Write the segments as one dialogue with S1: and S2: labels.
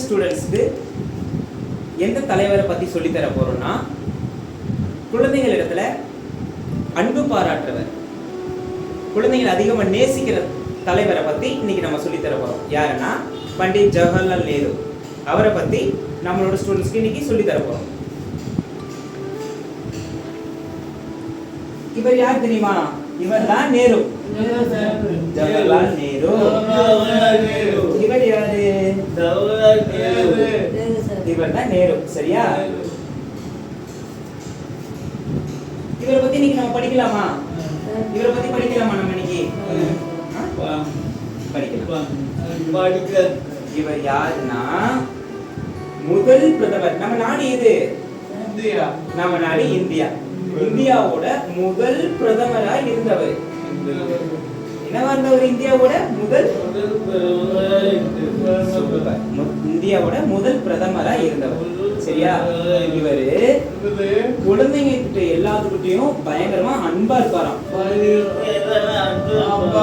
S1: ஸ்டூடெண்ட்ஸ்க்கு எந்த தலைவரை பத்தி சொல்லி தர போறோம்னா, குழந்தைகளிடத்துல அன்பு பாராட்டுறவர், குழந்தைகள் அதிகமா நேசிக்கிற தலைவரை பத்தி இன்னைக்கு நம்ம சொல்லி தர போறோம். யாருன்னா பண்டிட் ஜவஹர்லால் நேரு. அவரை பத்தி நம்மளோட ஸ்டூடெண்ட்ஸ்க்கு இன்னைக்கு சொல்லி தர போறோம். இவர் யார் தெரியுமா? இவர் தான் நேரு, ஜவஹர்லால் நேரு. இவர் யாரு? இவர் தான் நேரு. சரியா? இவரை பத்தி இன்னைக்கு நம்ம படிக்கலாமா? இவரை பத்தி படிக்கலாமா நம்ம இன்னைக்கு? படிக்கலாம். இவர் யாருன்னா முதல் பிரதமர். நம்ம நாடு எது? இந்தியா. நம்ம நாடு இந்தியா. இந்தியாவோட முதல் பிரதமரா இருந்தவர். என்னவா இருந்தவர்? இந்தியாவோட முதல் பிரதமரா இருந்தவர். சரியா? இவரு குழந்தைங்க கிட்ட எல்லாத்துக்கிட்டையும் பயங்கரமா அன்பா இருப்பாராம்.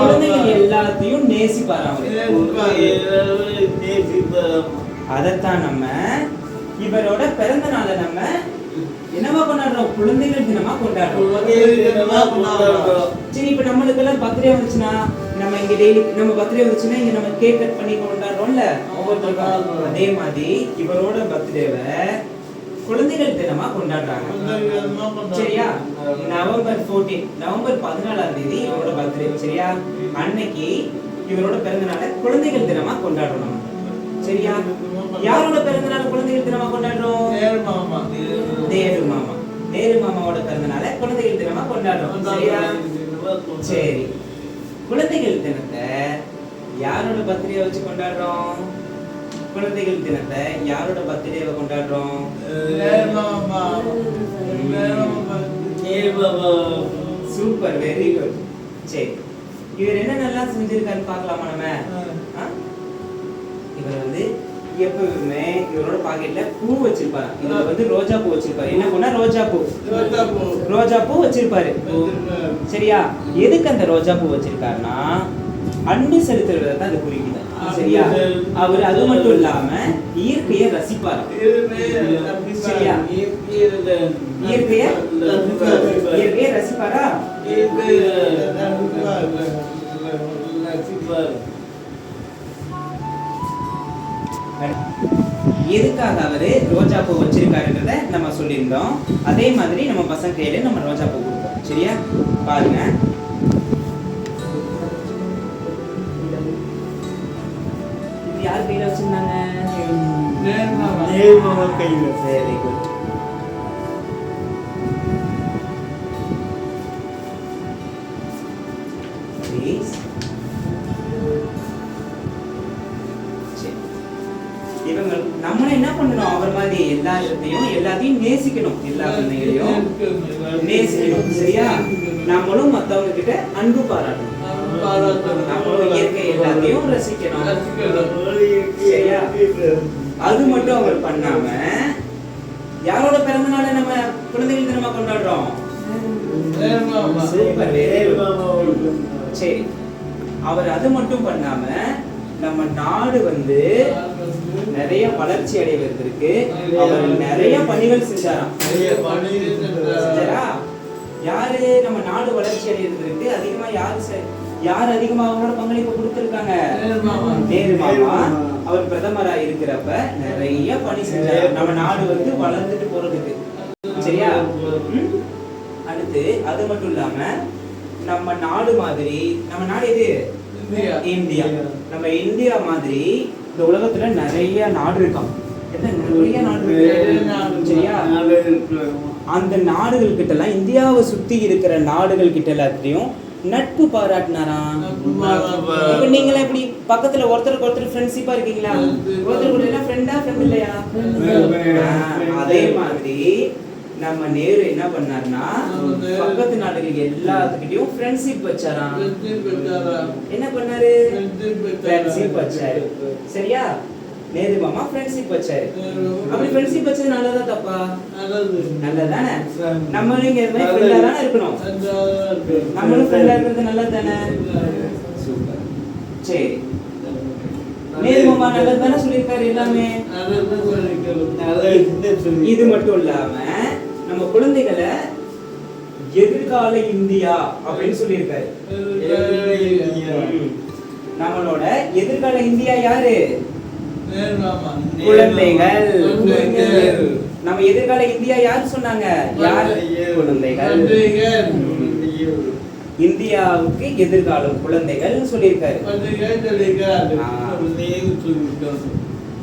S1: குழந்தைங்க எல்லாத்தையும் நேசிப்பாராம். அதத்தான் நம்ம இவரோட பிறந்த நாளை நம்ம என்னவா கொண்டாடுறோம்? குழந்தைகள் தினமா கொண்டாடுறோம். சரி, இப்ப நம்மளுக்கு எல்லாம் பர்த்டே வந்துச்சுன்னா நம்ம இங்க டெய்லி நம்ம பர்த்டே வந்துச்சுன்னா இங்க நம்ம கேக் கட் பண்ணி கொண்டாடுறோம்ல ஒவ்வொருத்தருக்கும். அதே மாதிரி இவரோட பர்த்டேவை குழந்தைகள் தினமா கொண்டாடுறாங்க. சரியா? நவம்பர் 14ஆம் தேதி இவரோட பர்த்டே. சரியா? அன்னைக்கு இவரோட பிறந்த நாளை குழந்தைகள் தினமா கொண்டாடுறோம். சரியா? யாரோட பிறந்த நாள் குழந்தைகள் தினமா கொண்டாடுறோம்? நேரு மாமா. நேரு மாமாவோட பிறந்த நாளை குழந்தைகள் தினமா கொண்டாடுறோம். சரியா? சரி, குழந்தைகள் தினத்தை யாரோட பர்த்டே வச்சு கொண்டாடுறோம்? குழந்தைகள் தினத்தை யாரோட பர்த்டேவை கொண்டாடுறோம்? Super, very good. சரி, இவர் என்ன நல்லா செஞ்சிருக்காருன்னு பார்க்கலாமா நம்ம? இவர் வந்து எப்பவுமே இவரோட பாக்கெட்ல பூ வச்சிருப்பாரு. இதுல வந்து ரோஜா பூ வச்சிருப்பாரு. என்ன பூனா? ரோஜா பூ வச்சிருப்பாரு. சரியா? எதுக்கு அந்த ரோஜா பூ வச்சிருக்காருன்னா அன்பு செலுத்துறத தான் அது குறிக்குது. சரியா? அவர் அது மட்டும் இல்லாம இயற்கையை ரசிப்பாரு. சரியா? இயற்கையை ரசிப்பாரா? எதுக்காக அவரு ரோஜா பூ வச்சிருக்காருன்றத நம்ம சொல்லியிருந்தோம். அதே மாதிரி நம்ம பசங்க கையில நம்ம ரோஜா பூ கொடுப்போம். சரியா? பாருங்க, இது யார் கையில வச்சிருந்தாங்க? கையில. Very good. இவங்க நம்ம என்ன பண்ணணும்? அவர் மாதிரி எல்லாத்தையும் நேசிக்கணும். எல்லா குழந்தைகளையும் நேசிக்கணும். சரியா? நம்மளும் மத்தவங்க கிட்ட அன்பு பாராட்டணும். நம்மளும் இயற்கை எல்லாத்தையும் ரசிக்கணும். சரியா? அது மட்டும் அவர் பண்ணாம யாரோட பிறந்த நாளை நம்ம குழந்தைகள் தினமா கொண்டாடுறோம்? Super, very good. சரி, அவர் அது மட்டும் பண்ணாம நம்ம நாடு வந்து நிறைய வளர்ச்சி அடைவதற்கு அவர் நிறைய பணிகள் செஞ்சாராம். யாரு நம்ம நாடு வளர்ச்சி அடைவதற்கு அதிகமா யார் அதிகமா அவங்களோட பங்களிப்பு கொடுத்திருக்காங்க? நேரு மாமா. அவர் பிரதமரா இருக்கிறப்ப நிறைய பணி செஞ்சாரு நம்ம நாடு வந்து வளர்ந்துட்டு போறதுக்கு. சரியா? அடுத்து அது மட்டும் இல்லாம நம்ம நாடு மாதிரி, நம்ம நாடு எது? இந்தியா. நம்ம இந்தியா மாதிரி இந்த உலகத்துல நிறைய நாடு இருக்காம். நிறைய நாடு இருக்கு. சரியா? அந்த நாடுகள் கிட்ட எல்லாம், இந்தியாவை சுத்தி இருக்கிற நாடுகள் கிட்ட எல்லாத்தையும் நட்பு பாராட்டினாராம். இப்ப நீங்களே எப்படி பக்கத்துல ஒருத்தருக்கு ஒருத்தர் ஃப்ரெண்ட்ஷிப்பா இருக்கீங்களா? ஒருத்தர் கூட எல்லாம் ஃப்ரெண்டா ஃப்ரெண்ட் இல்லையா? அதே மாதிரி நம்ம நேரு என்ன பண்ணாருன்னா பக்கத்து நாடுகள் எல்லாத்துக்கிட்டையும் ஃப்ரெண்ட்ஷிப் வச்சாராம். என்ன பண்ணாரு? ஃப்ரெண்ட்ஷிப் வச்சாரு. சரியா? நேரு மாமா ஃப்ரெண்ட்ஷிப் வச்சாரு. அப்படி ஃப்ரெண்ட்ஷிப் வச்சது நல்லதா தப்பா? நல்லதானே? நம்மளும் இங்க இந்த மாதிரி ஃப்ரெண்டா தானே இருக்கணும். நம்மளும் ஃப்ரெண்டா இருக்கிறது நல்லது தானே? சூப்பர். சரி, நேரு மாமா நல்லது தானே சொல்லியிருக்காரு எல்லாமே. இது மட்டும் இல்லாம நம்ம குழந்தைகளை எதிர்கால இந்தியா அப்படின்னு சொல்லியிருக்காரு. நம்மளோட எதிர்கால இந்தியா யாரு? குழந்தைகள். நம்ம எதிர்கால இந்தியா யாரு சொன்னாங்க? யாரு? குழந்தைகள். இந்தியாவுக்கு எதிர்காலம் குழந்தைகள் சொல்லியிருக்காரு.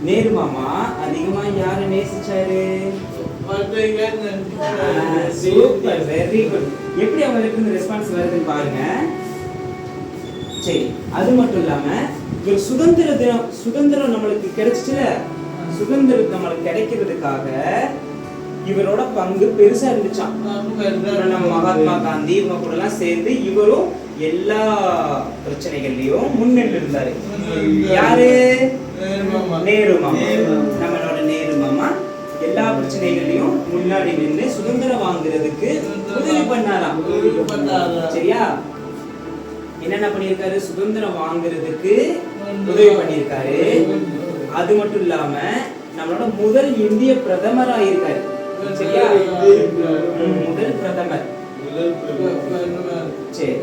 S1: நேரு மாமா அதிகமா யாரை நேசிச்சாரு? Super, very good. எப்படி அவங்களுக்கு இந்த ரெஸ்பான்ஸ் வருதுன்னு பாருங்க. சரி, அது மட்டும் இல்லாம ஒரு சுதந்திர தினம், சுதந்திரம் நம்மளுக்கு கிடைச்சிச்சுல, சுதந்திரம் நம்மளுக்கு கிடைக்கிறதுக்காக இவரோட பங்கு பெருசா இருந்துச்சாம். நம்ம மகாத்மா காந்தி இவங்க கூட எல்லாம் சேர்ந்து இவரும் எல்லா பிரச்சனைகள்லயும் முன்னின்று இருந்தாரு. யாரு? நேரு மாமா. நம்மளோட நேரு மாமா எல்லா பிரச்சனைகளையும் முன்னாடி நின்று சுதந்திரம் வாங்குறதுக்கு உதவி பண்ணாராம். சரியா? என்னென்ன பண்ணிருக்காரு? சுதந்திரம் வாங்குறதுக்கு உதவி பண்ணிருக்காரு. அது மட்டும் இல்லாம நம்மளோட முதல் இந்திய பிரதமரா இருக்காரு. சரியா? முதல் பிரதமர். சரி,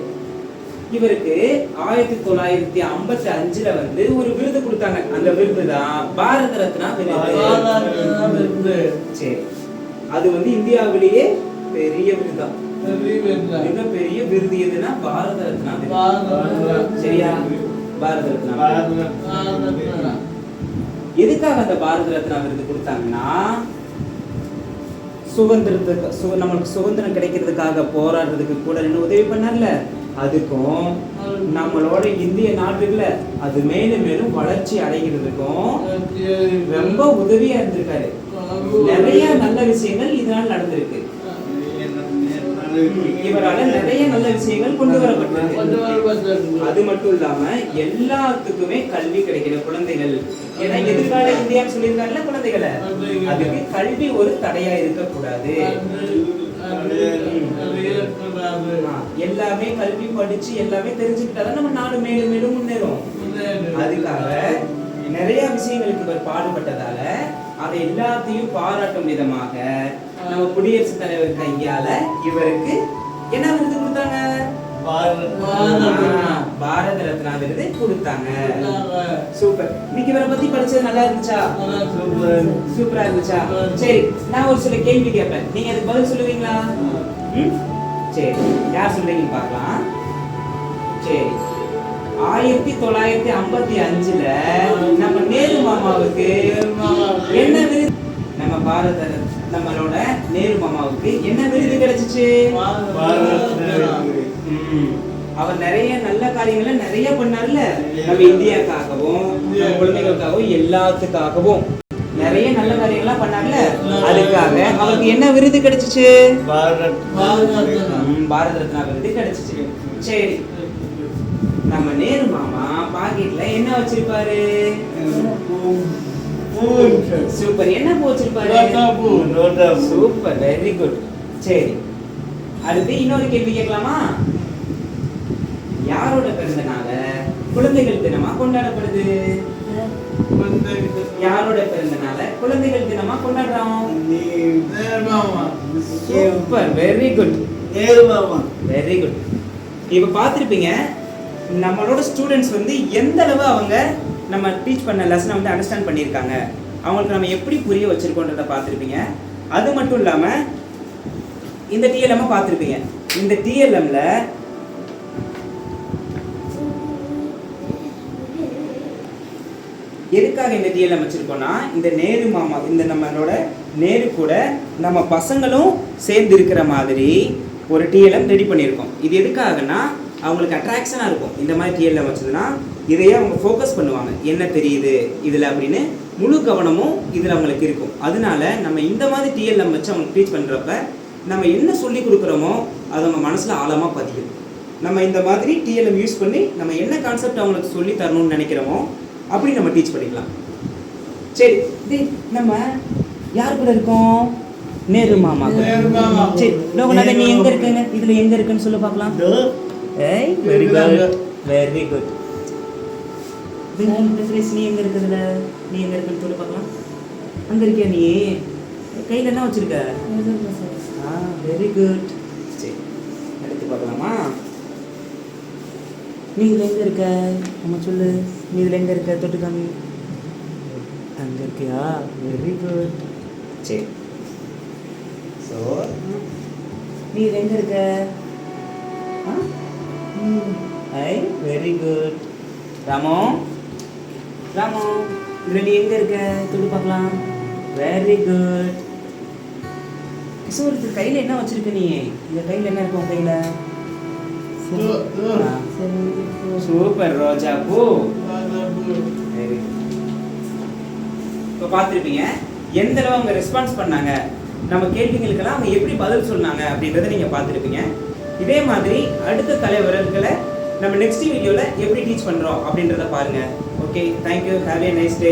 S1: இவருக்கு 1955ல வந்து ஒரு விருது கொடுத்தாங்க. அந்த விருது தான் பாரத ரத்னா விருது. சரி, அது வந்து இந்தியாவிலேயே பெரிய விருது, மிக பெரிய விருது. எதுனா பாரத ரத்னா விருது. சரியா? பாரத ரத்னா. எதுக்காக அந்த பாரத ரத்னா விருது கொடுத்தாங்கன்னா, சுதந்திரத்துக்கு நம்மளுக்கு சுதந்திரம் கிடைக்கிறதுக்காக போராடுறதுக்கு கூட இன்னும் உதவி பண்ணார்ல, அதுக்கும் நம்மளோட இந்திய நாட்டுல அது மேலும் மேலும் வளர்ச்சி அடைகிறதுக்கும் ரொம்ப உதவியா இருந்திருக்காரு. நிறைய நல்ல விஷயங்கள் இதனால் நடந்திருக்கு. இவரால நிறைய நல்ல விஷயங்கள் கொண்டு வரப்பட்டிருக்கு. அது மட்டும் இல்லாம எல்லாத்துக்குமே கல்வி கிடைக்கிற குழந்தைகள், ஏன்னா எதிர்கால இந்தியான்னு சொல்லியிருக்காருல குழந்தைகளை, அதுக்கு கல்வி ஒரு தடையா இருக்கக்கூடாது. எல்லாமே கல்வி படிச்சு எல்லாமே தெரிஞ்சுக்கிட்டாதான் நம்ம நாடு மேலும் மேலும் முன்னேறும். அதுக்காக நிறைய விஷயங்களுக்கு இவர் பாடுபட்டதால அதை எல்லாத்தையும் பாராட்டும் விதமாக நம்ம குடியரசுத் தலைவர் கையால இவருக்கு என்ன விருது கொடுத்தாங்க? பாரத ரத்னா விருது கொடுத்தாங்க. சூப்பர். இன்னைக்கு இவரை பத்தி படிச்சது நல்லா இருந்துச்சா? சூப்பரா இருந்துச்சா? சரி, நான் ஒரு சில கேள்வி கேட்பேன், நீங்க அதுக்கு பதில் சொல்லுவீங்களா? சரி, யார் சொல்றீங்கன்னு பார்க்கலாம். சரி, 1955ல நம்ம நேரு மாமாவுக்கு என்ன விருது? நம்ம பாரத நம்மளோட நேரு மாமாவுக்கு என்ன விருது கிடைச்சிச்சு? அவர் நிறைய நல்ல காரியங்களை நிறைய பண்ணார்ல, நம்ம இந்தியாக்காகவும் குழந்தைகளுக்காகவும் எல்லாத்துக்காகவும் நிறைய நல்ல காரியங்கள்லாம் பண்ணார்ல, அதுக்காக அவருக்கு என்ன விருது கிடைச்சிச்சு? பாரத ரத்னா விருது கிடைச்சிச்சு. சரி, நம்ம நேரு மாமா பாக்கெட்ல என்ன வச்சிருப்பாரு? சூப்பர். என்ன பூ வச்சிருப்பாரு? Super, very good. சரி, அடுத்து இன்னொரு கேள்வி கேட்கலாமா? யாரோட பிறந்த நாள குழந்தைகள் தினமா கொண்டாடப்படுது? யாரோட பிறந்த நாள குழந்தைகள் தினமா கொண்டாடுறோம்? Super, very good. Very good. இப்ப பாத்திருப்பீங்க நம்மளோட ஸ்டூடெண்ட்ஸ் வந்து எந்த அளவு அவங்க நம்ம டீச் பண்ண லெசனை வந்து அண்டர்ஸ்டாண்ட் பண்ணியிருக்காங்க, அவங்களுக்கு நம்ம எப்படி புரிய வச்சிருக்கோன்றதை பார்த்துருப்பீங்க. அது மட்டும் இல்லாமல் இந்த டிஎல்எம் பார்த்துருப்பீங்க. இந்த டிஎல்எம்ல எதுக்காக இந்த டிஎல்எம் வச்சிருக்கோம்னா, இந்த நேரு மாமா, இந்த நம்மளோட நேரு கூட நம்ம பசங்களும் சேர்ந்து இருக்கிற மாதிரி ஒரு டிஎல்எம் ரெடி பண்ணியிருக்கோம். இது எதுக்காகனா அவங்களுக்கு அட்ராக்ஷனாக இருக்கும். இந்த மாதிரி டிஎல்எம் வச்சதுன்னா இதையே அவங்க ஃபோக்கஸ் பண்ணுவாங்க, என்ன தெரியுது இதில் அப்படின்னு முழு கவனமும் இதில் அவங்களுக்கு இருக்கும். அதனால நம்ம இந்த மாதிரி டிஎல்எம் வச்சு அவங்களுக்கு டீச் பண்ணுறப்ப நம்ம என்ன சொல்லி கொடுக்குறோமோ அது அவங்க மனசில் ஆழமாக பதியும். நம்ம இந்த மாதிரி டிஎல்எம் யூஸ் பண்ணி நம்ம என்ன கான்செப்ட் அவங்களுக்கு சொல்லி தரணும்னு நினைக்கிறோமோ அப்படி நம்ம டீச் பண்ணிக்கலாம். சரி, நம்ம யார் கூட இருக்கோம்? நேரு மாமா. சரி, லோகநாதன் நீ எங்க இருக்குங்க? இதுல எங்க இருக்குன்னு சொல்ல பார்க்கலாம். Very good, very good. நீ எங்க இருக்குதுல? நீ எங்க இருக்குன்னு சொல்லி பார்க்கலாம். அங்க இருக்கியா நீ? கையில என்ன வச்சிருக்க? Very good. சரி, எடுத்து பார்க்கலாமா? நீ இதுல எங்க இருக்க? அம்மா சொல்லு. நீ இதுல எங்க இருக்க? தொட்டு காமி. அங்க இருக்கியா? Very good. சரி, ஸோ நீ இதுல எங்க இருக்க? I very good. ராமோ, ராமோ, இதுல நீ எங்க இருக்க? தொட்டு பார்க்கலாம். Very good. கிஷோருக்கு கையில என்ன வச்சிருக்க நீ? இந்த கையில என்ன இருக்கும் கையில? சூப்பர், ரோஜா பூ. Very good. இப்போ பார்த்துருப்பீங்க எந்த அளவு அவங்க ரெஸ்பான்ஸ் பண்ணாங்க, நம்ம கேள்விகளுக்கெல்லாம் அவங்க எப்படி பதில் சொன்னாங்க அப்படின்றத நீங்கள் பார்த்துருப்பீங்க. இதே மாதிரி அடுத்த தலைவர்களை நம்ம நெக்ஸ்ட் வீடியோவில் எப்படி டீச் பண்ணுறோம் அப்படின்றத பாருங்கள். Okay, thank you, have a nice day.